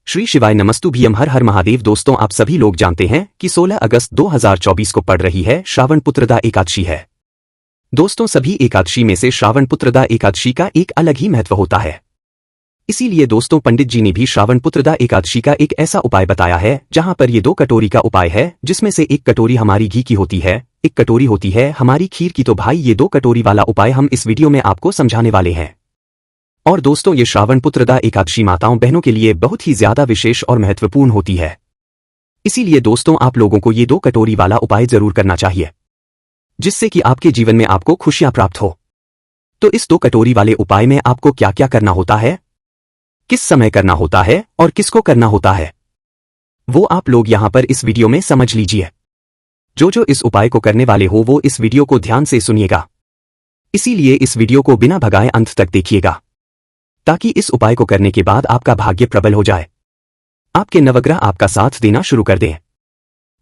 श्री शिवाय नमस्तुभ्यम। हर हर महादेव। दोस्तों, आप सभी लोग जानते हैं कि 16 अगस्त 2024 को पड़ रही है श्रावण पुत्रदा एकादशी है। दोस्तों, सभी एकादशी में से श्रावण पुत्रदा एकादशी का एक अलग ही महत्व होता है। इसीलिए दोस्तों, पंडित जी ने भी श्रावण पुत्रदा एकादशी का एक ऐसा उपाय बताया है जहां पर ये 2 कटोरी का उपाय है, जिसमें से एक कटोरी हमारी घी की होती है, एक कटोरी होती है हमारी खीर की। तो भाई, ये 2 कटोरी वाला उपाय हम इस वीडियो में आपको समझाने वाले हैं। और दोस्तों, ये श्रावण पुत्रदा एकादशी माताओं बहनों के लिए बहुत ही ज्यादा विशेष और महत्वपूर्ण होती है। इसीलिए दोस्तों, आप लोगों को ये 2 कटोरी वाला उपाय जरूर करना चाहिए, जिससे कि आपके जीवन में आपको खुशियां प्राप्त हो। तो इस 2 कटोरी वाले उपाय में आपको क्या क्या करना होता है, किस समय करना होता है और किसको करना होता है, वो आप लोग यहां पर इस वीडियो में समझ लीजिए। जो इस उपाय को करने वाले हो वो इस वीडियो को ध्यान से सुनिएगा। इसीलिए इस वीडियो को बिना भगाए अंत तक देखिएगा, ताकि इस उपाय को करने के बाद आपका भाग्य प्रबल हो जाए, आपके नवग्रह आपका साथ देना शुरू कर दें,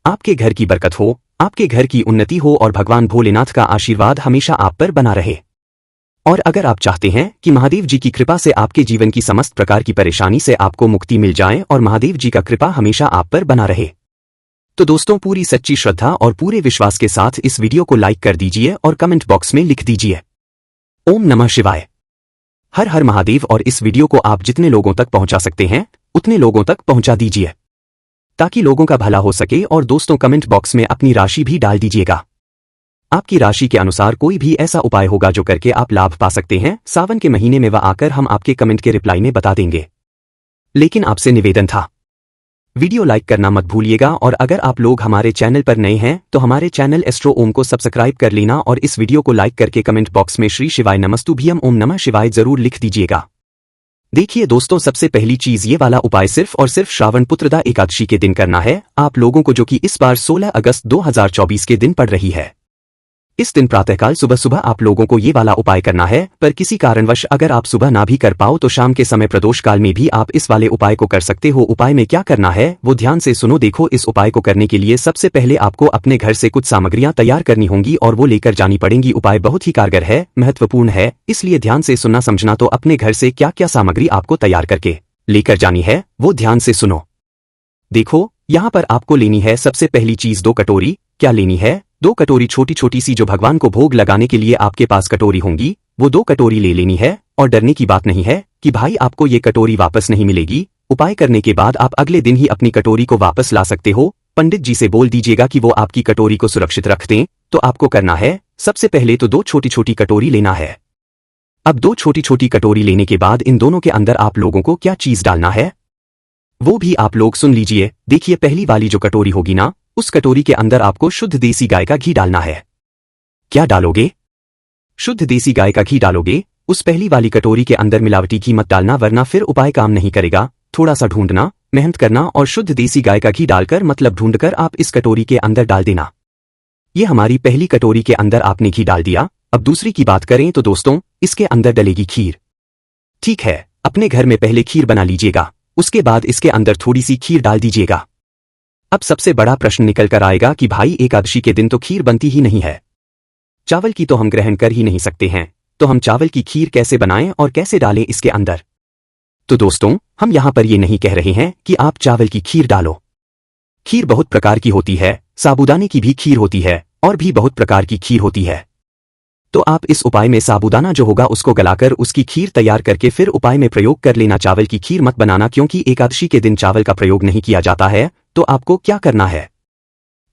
आपके घर की बरकत हो, आपके घर की उन्नति हो और भगवान भोलेनाथ का आशीर्वाद हमेशा आप पर बना रहे। और अगर आप चाहते हैं कि महादेव जी की कृपा से आपके जीवन की समस्त प्रकार की परेशानी से आपको मुक्ति मिल जाए और महादेव जी का कृपा हमेशा आप पर बना रहे, तो दोस्तों, पूरी सच्ची श्रद्धा और पूरे विश्वास के साथ इस वीडियो को लाइक कर दीजिए और कमेंट बॉक्स में लिख दीजिए ओम नमः शिवाय, हर हर महादेव। और इस वीडियो को आप जितने लोगों तक पहुंचा सकते हैं उतने लोगों तक पहुंचा दीजिए, ताकि लोगों का भला हो सके। और दोस्तों, कमेंट बॉक्स में अपनी राशि भी डाल दीजिएगा। आपकी राशि के अनुसार कोई भी ऐसा उपाय होगा जो करके आप लाभ पा सकते हैं। सावन के महीने में वह आकर हम आपके कमेंट के रिप्लाई में बता देंगे। लेकिन आपसे निवेदन था, वीडियो लाइक करना मत भूलिएगा। और अगर आप लोग हमारे चैनल पर नए हैं तो हमारे चैनल एस्ट्रो ओम को सब्सक्राइब कर लेना और इस वीडियो को लाइक करके कमेंट बॉक्स में श्री शिवाय नमस्तुभ्यम ओम नमः शिवाय जरूर लिख दीजिएगा। देखिए दोस्तों, सबसे पहली चीज ये वाला उपाय सिर्फ और सिर्फ श्रावण पुत्रदा एकादशी के दिन करना है आप लोगों को, जो कि इस बार 16 अगस्त 2024 के दिन पड़ रही है। इस दिन प्रातःकाल सुबह सुबह आप लोगों को ये वाला उपाय करना है। पर किसी कारणवश अगर आप सुबह ना भी कर पाओ तो शाम के समय प्रदोष काल में भी आप इस वाले उपाय को कर सकते हो। उपाय में क्या करना है वो ध्यान से सुनो। देखो, इस उपाय को करने के लिए सबसे पहले आपको अपने घर से कुछ सामग्रियां तैयार करनी होंगी और वो लेकर जानी पड़ेंगी। उपाय बहुत ही कारगर है, महत्वपूर्ण है, इसलिए ध्यान से सुनना समझना। तो अपने घर से क्या क्या सामग्री आपको तैयार करके लेकर जानी है वो ध्यान से सुनो। देखो, यहाँ पर आपको लेनी है सबसे पहली चीज 2 कटोरी। क्या लेनी है? 2 कटोरी छोटी छोटी सी, जो भगवान को भोग लगाने के लिए आपके पास कटोरी होंगी, वो 2 कटोरी ले लेनी है। और डरने की बात नहीं है कि भाई आपको ये कटोरी वापस नहीं मिलेगी। उपाय करने के बाद आप अगले दिन ही अपनी कटोरी को वापस ला सकते हो। पंडित जी से बोल दीजिएगा कि वो आपकी कटोरी को सुरक्षित रख दें। तो आपको करना है, सबसे पहले तो 2 छोटी छोटी कटोरी लेना है। अब 2 छोटी छोटी कटोरी लेने के बाद इन दोनों के अंदर आप लोगों को क्या चीज डालना है वो भी आप लोग सुन लीजिए। देखिए, पहली वाली जो कटोरी होगी ना, उस कटोरी के अंदर आपको शुद्ध देसी गाय का घी डालना है। क्या डालोगे? शुद्ध देसी गाय का घी डालोगे। उस पहली वाली कटोरी के अंदर मिलावटी घी मत डालना, वरना फिर उपाय काम नहीं करेगा। थोड़ा सा ढूंढना, मेहनत करना और शुद्ध देसी गाय का घी डालकर मतलब ढूंढकर आप इस कटोरी के अंदर डाल देना। ये हमारी पहली कटोरी के अंदर आपने घी डाल दिया। अब दूसरी की बात करें तो दोस्तों, इसके अंदर डलेगी खीर। ठीक है, अपने घर में पहले खीर बना लीजिएगा, उसके बाद इसके अंदर थोड़ी सी खीर डाल दीजिएगा। अब सबसे बड़ा प्रश्न निकल कर आएगा कि भाई, एकादशी के दिन तो खीर बनती ही नहीं है, चावल की तो हम ग्रहण कर ही नहीं सकते हैं, तो हम चावल की खीर कैसे बनाएं और कैसे डालें इसके अंदर? तो दोस्तों, हम यहां पर ये नहीं कह रहे हैं कि आप चावल की खीर डालो। खीर बहुत प्रकार की होती है, साबूदाने की भी खीर होती है और भी बहुत प्रकार की खीर होती है। तो आप इस उपाय में साबूदाना जो होगा उसको गलाकर उसकी खीर तैयार करके फिर उपाय में प्रयोग कर लेना। चावल की खीर मत बनाना, क्योंकि एकादशी के दिन चावल का प्रयोग नहीं किया जाता है। तो आपको क्या करना है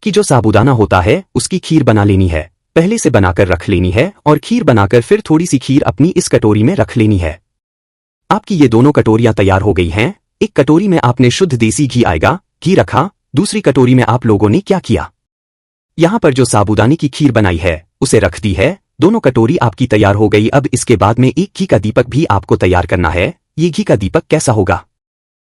कि जो साबूदाना होता है उसकी खीर बना लेनी है, पहले से बनाकर रख लेनी है। और खीर बनाकर फिर थोड़ी सी खीर अपनी इस कटोरी में रख लेनी है। आपकी ये दोनों कटोरियां तैयार हो गई हैं। एक कटोरी में आपने शुद्ध देसी घी आएगा घी रखा। दूसरी कटोरी में आप लोगों ने क्या किया, यहां पर जो साबूदाने की खीर बनाई है उसे रख दी है। दोनों कटोरी आपकी तैयार हो गई। अब इसके बाद में एक घी का दीपक भी आपको तैयार करना है। ये घी का दीपक कैसा होगा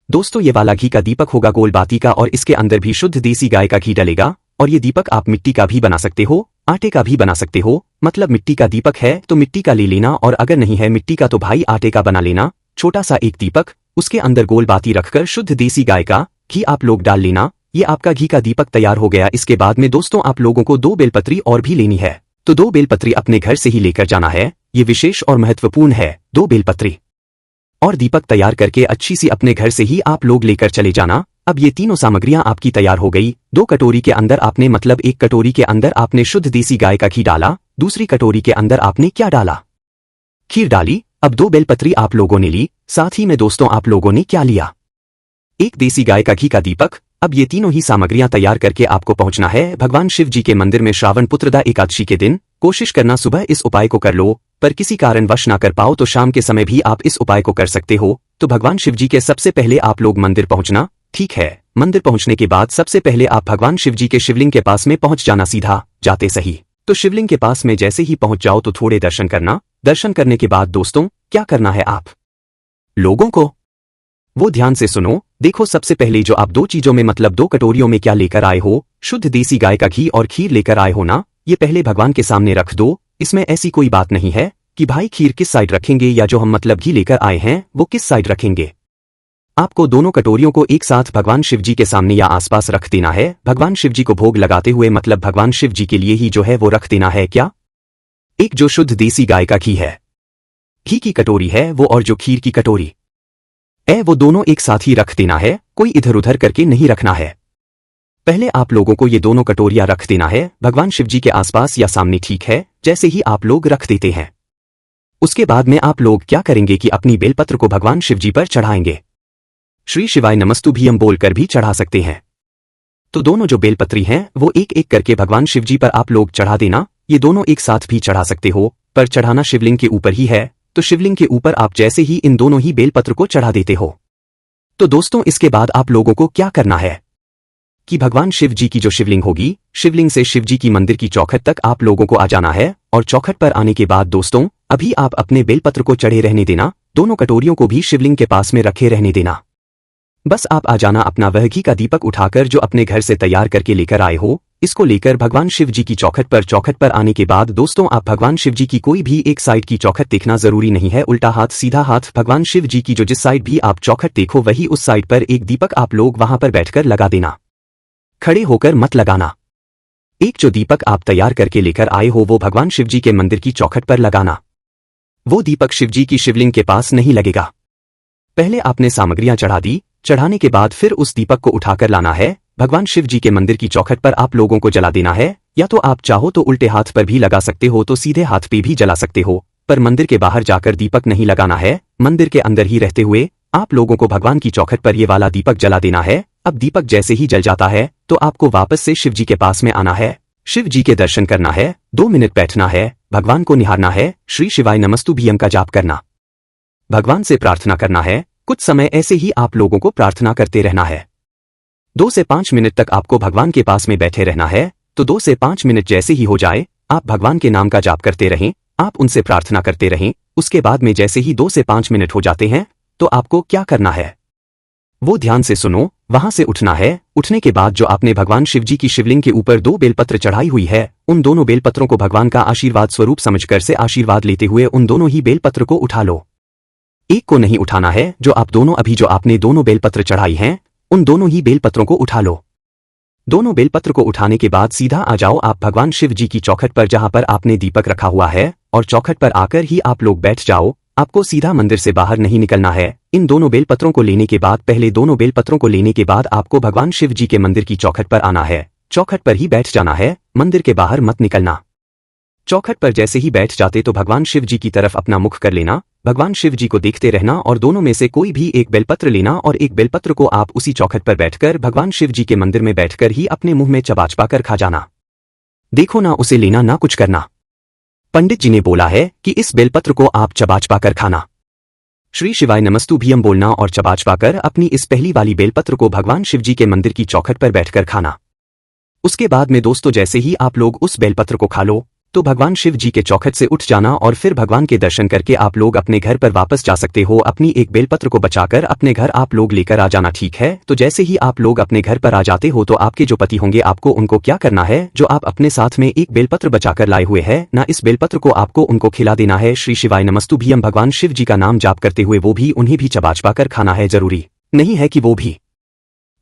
दोस्तों? ये वाला घी का दीपक होगा गोल बाती का और इसके अंदर भी शुद्ध देसी गाय का घी डलेगा। और ये दीपक आप मिट्टी का भी बना सकते हो, आटे का भी बना सकते हो। मतलब मिट्टी का दीपक है तो मिट्टी का ले लेना, और अगर नहीं है मिट्टी का तो भाई आटे का बना लेना। छोटा सा एक दीपक, उसके अंदर गोल बाती रखकर शुद्ध देसी गाय का घी आप लोग डाल लेना। ये आपका घी का दीपक तैयार हो गया। इसके बाद में दोस्तों, आप लोगों को 2 बेलपत्री और भी लेनी है। तो 2 बेलपत्री अपने घर से ही लेकर जाना है। ये विशेष और महत्वपूर्ण है, 2 बेलपत्री। और दीपक तैयार करके अच्छी सी अपने घर से ही आप लोग लेकर चले जाना। अब ये तीनों सामग्रियां आपकी तैयार हो गई। 2 कटोरी के अंदर आपने मतलब 1 कटोरी के अंदर आपने शुद्ध देसी गाय का घी डाला, दूसरी कटोरी के अंदर आपने क्या डाला? खीर डाली। अब 2 बेलपत्री आप लोगों ने ली, साथ ही में दोस्तों आप लोगों ने क्या लिया? 1 देसी गाय का घी का दीपक। अब ये तीनों ही सामग्रियां तैयार करके आपको पहुंचना है भगवान शिव जी के मंदिर में श्रावण पुत्रदा एकादशी के दिन। कोशिश करना सुबह इस उपाय को कर लो, पर किसी कारणवश ना कर पाओ तो शाम के समय भी आप इस उपाय को कर सकते हो। तो भगवान शिव जी के सबसे पहले आप लोग मंदिर पहुंचना, ठीक है। मंदिर पहुंचने के बाद सबसे पहले आप भगवान शिव जी के शिवलिंग के पास में पहुंच जाना सीधा जाते सही। तो शिवलिंग के पास में जैसे ही पहुंच जाओ तो थोड़े दर्शन करना। दर्शन करने के बाद दोस्तों क्या करना है आप लोगों को, वो ध्यान से सुनो। देखो सबसे पहले जो आप 2 चीजों में मतलब 2 कटोरियों में क्या लेकर आए हो, शुद्ध देसी गाय का घी और खीर लेकर आए हो ना, ये पहले भगवान के सामने रख दो। इसमें ऐसी कोई बात नहीं है कि भाई खीर किस साइड रखेंगे या जो हम मतलब घी लेकर आए हैं वो किस साइड रखेंगे। आपको दोनों कटोरियों को एक साथ भगवान शिव जी के सामने या आसपास रख देना है। भगवान शिव जी को भोग लगाते हुए मतलब भगवान शिव जी के लिए ही जो है वो रख देना है। क्या? एक जो शुद्ध देसी गाय का घी है, घी की कटोरी है वो, और जो खीर की कटोरी है वो दोनों एक साथ ही रख देना है, कोई इधर उधर करके नहीं रखना है। पहले आप लोगों को ये दोनों कटोरियां रख देना है भगवान शिव जी के आसपास या सामने, ठीक है। जैसे ही आप लोग रख देते हैं उसके बाद में आप लोग क्या करेंगे कि अपनी बेलपत्र को भगवान शिव जी पर चढ़ाएंगे। श्री शिवाय नमस्तुभ्यम बोलकर भी चढ़ा सकते हैं। तो दोनों जो बेलपत्री हैं वो एक एक करके भगवान शिव जी पर आप लोग चढ़ा देना। ये दोनों एक साथ भी चढ़ा सकते हो, पर चढ़ाना शिवलिंग के ऊपर ही है। तो शिवलिंग के ऊपर आप जैसे ही इन दोनों ही बेलपत्र को चढ़ा देते हो तो दोस्तों इसके बाद आप लोगों को क्या करना है कि भगवान शिव जी की जो शिवलिंग होगी, शिवलिंग से शिव जी की मंदिर की चौखट तक आप लोगों को आ जाना है। और चौखट पर आने के बाद दोस्तों अभी आप अपने बेलपत्र को चढ़े रहने देना, दोनों कटोरियों को भी शिवलिंग के पास में रखे रहने देना। बस आप आ जाना अपना वह घी का दीपक उठाकर जो अपने घर से तैयार करके लेकर आए हो, इसको लेकर भगवान शिव जी की चौखट पर। चौखट पर आने के बाद दोस्तों आप भगवान शिव जी की कोई भी एक साइड की चौखट देखना जरूरी नहीं है, उल्टा हाथ सीधा हाथ भगवान शिव जी की जो जिस साइड भी आप चौखट देखो वही उस साइड पर एक दीपक आप लोग वहां पर बैठकर लगा देना, खड़े होकर मत लगाना। एक जो दीपक आप तैयार करके लेकर आए हो वो भगवान शिव जी के मंदिर की चौखट पर लगाना। वो दीपक शिव जी की शिवलिंग के पास नहीं लगेगा। पहले आपने सामग्रियां चढ़ा दी, चढ़ाने के बाद फिर उस दीपक को उठाकर लाना है भगवान शिव जी के मंदिर की चौखट पर आप लोगों को जला देना है। या तो आप चाहो तो उल्टे हाथ पर भी लगा सकते हो, तो सीधे हाथ पे भी जला सकते हो, पर मंदिर के बाहर जाकर दीपक नहीं लगाना है। मंदिर के अंदर ही रहते हुए आप लोगों को भगवान की चौखट पर ये वाला दीपक जला देना है। अब दीपक जैसे ही जल जाता है तो आपको वापस से शिव जी के पास में आना है, शिव जी के दर्शन करना है, 2 मिनट बैठना है, भगवान को निहारना है, श्री शिवाय नमस्तुभ्यम का जाप करना, भगवान से प्रार्थना करना है। कुछ समय ऐसे ही आप लोगों को प्रार्थना करते रहना है। 2 से 5 मिनट तक आपको भगवान के पास में बैठे रहना है। तो 2 से 5 मिनट जैसे ही हो जाए आप भगवान के नाम का जाप करते रहें, आप उनसे प्रार्थना करते रहें। उसके बाद में जैसे ही 2 से 5 मिनट हो जाते हैं तो आपको क्या करना है वो ध्यान से सुनो। वहां से उठना है। उठने के बाद जो आपने भगवान शिव जी की शिवलिंग के ऊपर 2 बेलपत्र चढ़ाई हुई है, उन दोनों बेलपत्रों को भगवान का आशीर्वाद स्वरूप समझकर से आशीर्वाद लेते हुए उन दोनों ही बेलपत्र को उठा लो। एक को नहीं उठाना है, जो आप दोनों अभी जो आपने दोनों बेलपत्र चढ़ाई हैं उन दोनों ही बेलपत्रों को उठा लो। दोनों बेलपत्र को उठाने के बाद सीधा आ जाओ आप भगवान शिव जी की चौखट पर जहां पर आपने दीपक रखा हुआ है, और चौखट पर आकर ही आप लोग बैठ जाओ। आपको सीधा मंदिर से बाहर नहीं निकलना है। इन दोनों बेलपत्रों को लेने के बाद पहले दोनों बेलपत्रों को लेने के बाद आपको भगवान शिव जी के मंदिर की चौखट पर आना है, चौखट पर ही बैठ जाना है, मंदिर के बाहर मत निकलना। चौखट पर जैसे ही बैठ जाते तो भगवान शिव जी की तरफ अपना मुख कर लेना, भगवान शिव जी को देखते रहना और दोनों में से कोई भी एक बेलपत्र लेना और एक बेलपत्र को आप उसी चौखट पर बैठकर भगवान शिव जी के मंदिर में बैठकर ही अपने मुंह में चबा चबा कर खा जाना। देखो ना उसे लेना ना कुछ करना। पंडित जी ने बोला है कि इस बेलपत्र को आप चबा चबा कर खाना, श्री शिवाय नमस्तुभ्यम बोलना और चबा चबा कर अपनी इस पहली वाली बेलपत्र को भगवान शिव जी के मंदिर की चौखट पर बैठकर खाना। उसके बाद में दोस्तों जैसे ही आप लोग उस बेलपत्र को खा लो तो भगवान शिव जी के चौखट से उठ जाना और फिर भगवान के दर्शन करके आप लोग अपने घर पर वापस जा सकते हो। अपनी एक बेलपत्र को बचाकर अपने घर आप लोग लेकर आ जाना, ठीक है। तो जैसे ही आप लोग अपने घर पर आ जाते हो तो आपके जो पति होंगे आपको उनको क्या करना है, जो आप अपने साथ में एक बेलपत्र बचाकर लाए हुए हैं ना, इस बेलपत्र को आपको उनको खिला देना है। श्री शिवाय नमस्तुभ्यम भगवान शिव जी का नाम जाप करते हुए वो भी उन्हें भी चबा चबा कर खाना है। जरूरी नहीं है कि वो भी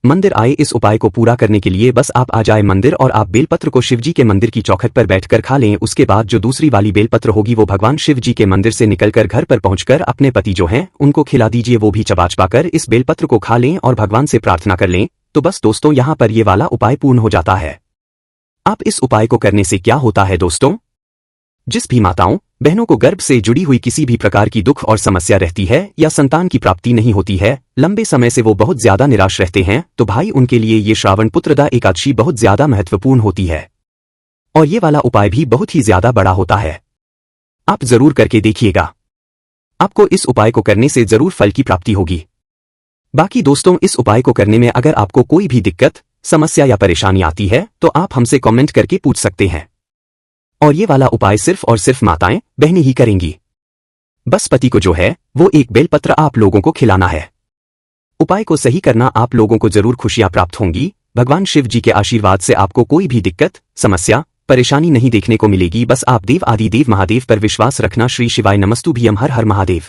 मंदिर आए। इस उपाय को पूरा करने के लिए बस आप आ जाए मंदिर और आप बेलपत्र को शिवजी के मंदिर की चौखट पर बैठकर खा लें। उसके बाद जो दूसरी वाली बेलपत्र होगी वो भगवान शिवजी के मंदिर से निकलकर घर पर पहुंचकर अपने पति जो हैं उनको खिला दीजिए। वो भी चबा चबा कर इस बेलपत्र को खा लें और भगवान से प्रार्थना कर लें। तो बस दोस्तों, यहाँ पर ये वाला उपाय पूर्ण हो जाता है। आप इस उपाय को करने से क्या होता है दोस्तों, जिस भी माताओं बहनों को गर्भ से जुड़ी हुई किसी भी प्रकार की दुख और समस्या रहती है या संतान की प्राप्ति नहीं होती है, लंबे समय से वो बहुत ज्यादा निराश रहते हैं, तो भाई उनके लिए ये श्रावण पुत्रदा एकादशी बहुत ज्यादा महत्वपूर्ण होती है। और ये वाला उपाय भी बहुत ही ज्यादा बड़ा होता है। आप जरूर करके देखिएगा, आपको इस उपाय को करने से जरूर फल की प्राप्ति होगी। बाकी दोस्तों, इस उपाय को करने में अगर आपको कोई भी दिक्कत, समस्या या परेशानी आती है तो आप हमसे कमेंट करके पूछ सकते हैं। और ये वाला उपाय सिर्फ और सिर्फ माताएं बहनें ही करेंगी। बस पति को जो है वो एक बेलपत्र आप लोगों को खिलाना है। उपाय को सही करना, आप लोगों को जरूर खुशियां प्राप्त होंगी। भगवान शिव जी के आशीर्वाद से आपको कोई भी दिक्कत, समस्या, परेशानी नहीं देखने को मिलेगी। बस आप देव आदि देव महादेव पर विश्वास रखना। श्री शिवाय नमस्तुभ्यम। हर हर महादेव।